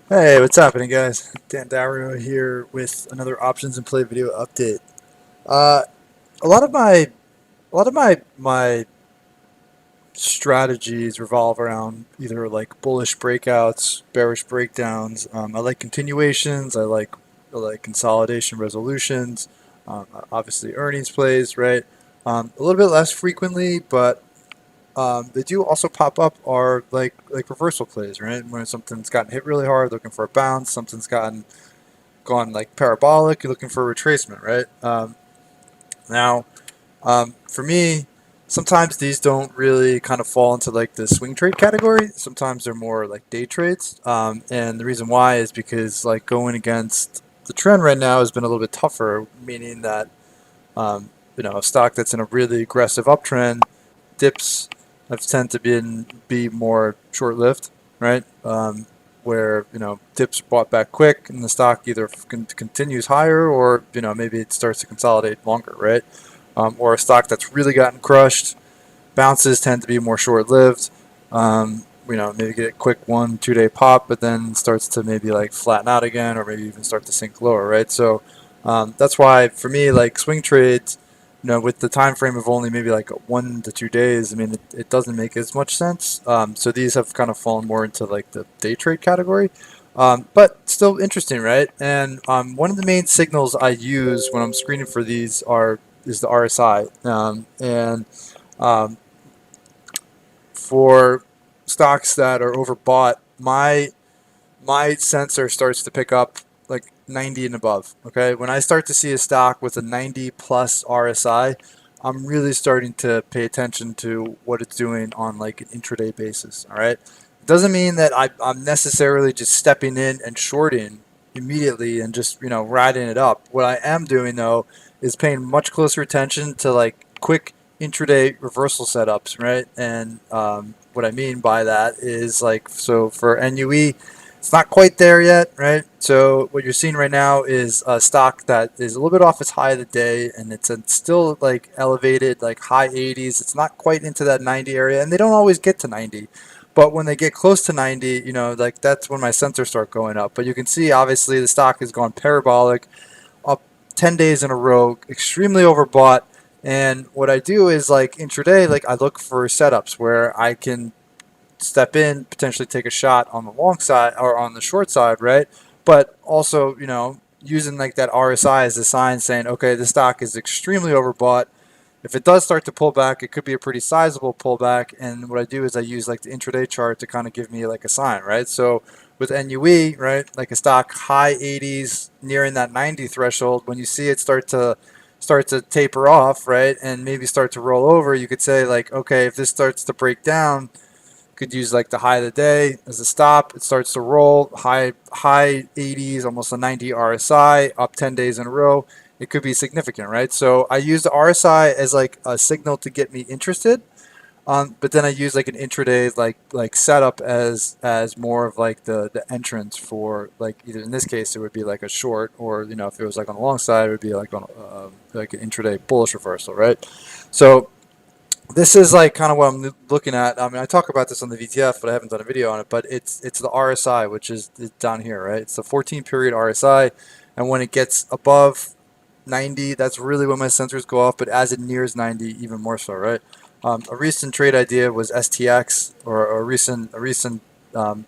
Hey, what's happening, guys? Dan Dario here with another options and play video update. Uh, a lot of my strategies revolve around either like bullish breakouts, bearish breakdowns. I like continuations. I like consolidation resolutions. Obviously, earnings plays, right? A little bit less frequently, but they do also pop up are like reversal plays, right? When something's gotten hit really hard, looking for a bounce. Something's gone like parabolic. You're looking for a retracement, right? Now, for me, sometimes these don't really kind of fall into like the swing trade category. Sometimes they're more like day trades, and the reason why is because like going against the trend right now has been a little bit tougher, meaning that a stock that's in a really aggressive uptrend dips have tend to be more short-lived, right? Where dips bought back quick and the stock either continues higher or maybe it starts to consolidate longer, right? Or a stock that's really gotten crushed. Bounces tend to be more short-lived. Maybe get a quick 1 2 day pop, but then starts to maybe like flatten out again, or maybe even start to sink lower, right? So that's why for me, like swing trades, with the time frame of only maybe like 1 to 2 days, I mean, it doesn't make as much sense. So these have kind of fallen more into like the day trade category, but still interesting, right? And one of the main signals I use when I'm screening for these is the RSI, and um, for stocks that are overbought, my sensor starts to pick up like 90 and above. Okay, when I start to see a stock with a 90 plus RSI, I'm really starting to pay attention to what it's doing on like an intraday basis. All right, it doesn't mean that I'm necessarily just stepping in and shorting immediately and just riding it up. What I am doing though is paying much closer attention to like quick intraday reversal setups, right? And what I mean by that is like, so for NUE, it's not quite there yet, right? So what you're seeing right now is a stock that is a little bit off its high of the day, and it's still like elevated, like high 80s. It's not quite into that 90 area, and they don't always get to 90. But when they get close to 90, like that's when my sensors start going up. But you can see, obviously, the stock has gone parabolic, up 10 days in a row, extremely overbought. And what I do is like intraday, like I look for setups where I can step in, potentially take a shot on the long side or on the short side, right? But also, using like that RSI as a sign saying, okay, the stock is extremely overbought. If it does start to pull back, it could be a pretty sizable pullback. And what I do is I use like the intraday chart to kind of give me like a sign, right? So with NUE, right, like a stock high 80s nearing that 90 threshold, when you see it start to taper off, right, and maybe start to roll over, you could say like, okay, if this starts to break down, could use like the high of the day as a stop. It starts to roll high 80s, almost a 90 RSI, up 10 days in a row. It could be significant, right? So I use the RSI as like a signal to get me interested. But then I use like an intraday like setup as more of like the entrance for like, either in this case it would be like a short, or if it was like on the long side it would be like on like an intraday bullish reversal, right? So this is like kind of what I'm looking at. I mean, I talk about this on the VTF, but I haven't done a video on it. But it's the RSI, which is down here, right? It's the 14 period RSI, and when it gets above 90, that's really when my sensors go off. But as it nears 90, even more so, right? A recent trade idea was STX, or a recent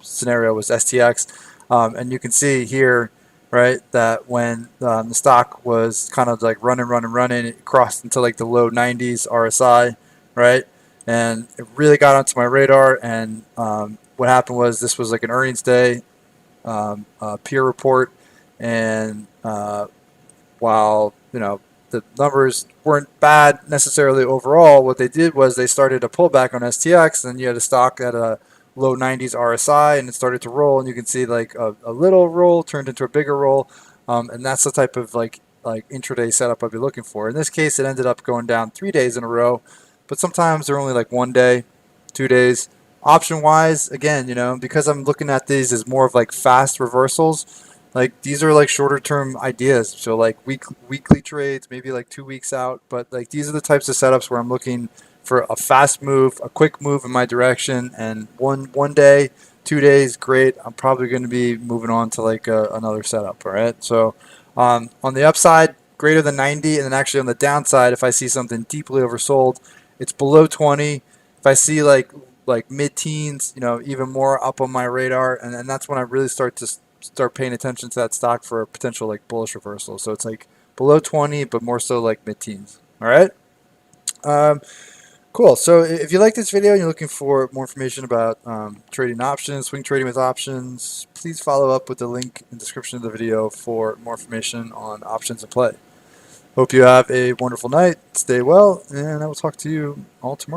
scenario was STX, and you can see here, right, that when the stock was kind of like running, it crossed into like the low 90s RSI, right? And it really got onto my radar. And what happened was this was like an earnings day, peer report, and while the numbers weren't bad necessarily overall, what they did was they started to pull back on STX, and you had a stock at a low 90s RSI, and it started to roll, and you can see like a little roll turned into a bigger roll, and that's the type of like intraday setup I'd be looking for. In this case, it ended up going down 3 days in a row, but sometimes they're only like 1 day, 2 days. Option wise, again, because I'm looking at these as more of like fast reversals, like these are like shorter term ideas, so like weekly trades, maybe like 2 weeks out. But like these are the types of setups where I'm looking for a fast move, a quick move in my direction, and one day, 2 days, great. I'm probably going to be moving on to like another setup. All right. So on the upside, greater than 90, and then actually on the downside, if I see something deeply oversold, it's below 20. If I see like mid-teens, even more up on my radar, and that's when I really start paying attention to that stock for a potential like bullish reversal. So it's like below 20, but more so like mid-teens. All right. Um, cool. So if you like this video and you're looking for more information about trading options, swing trading with options, please follow up with the link in the description of the video for more information on options and play. Hope you have a wonderful night. Stay well, and I will talk to you all tomorrow.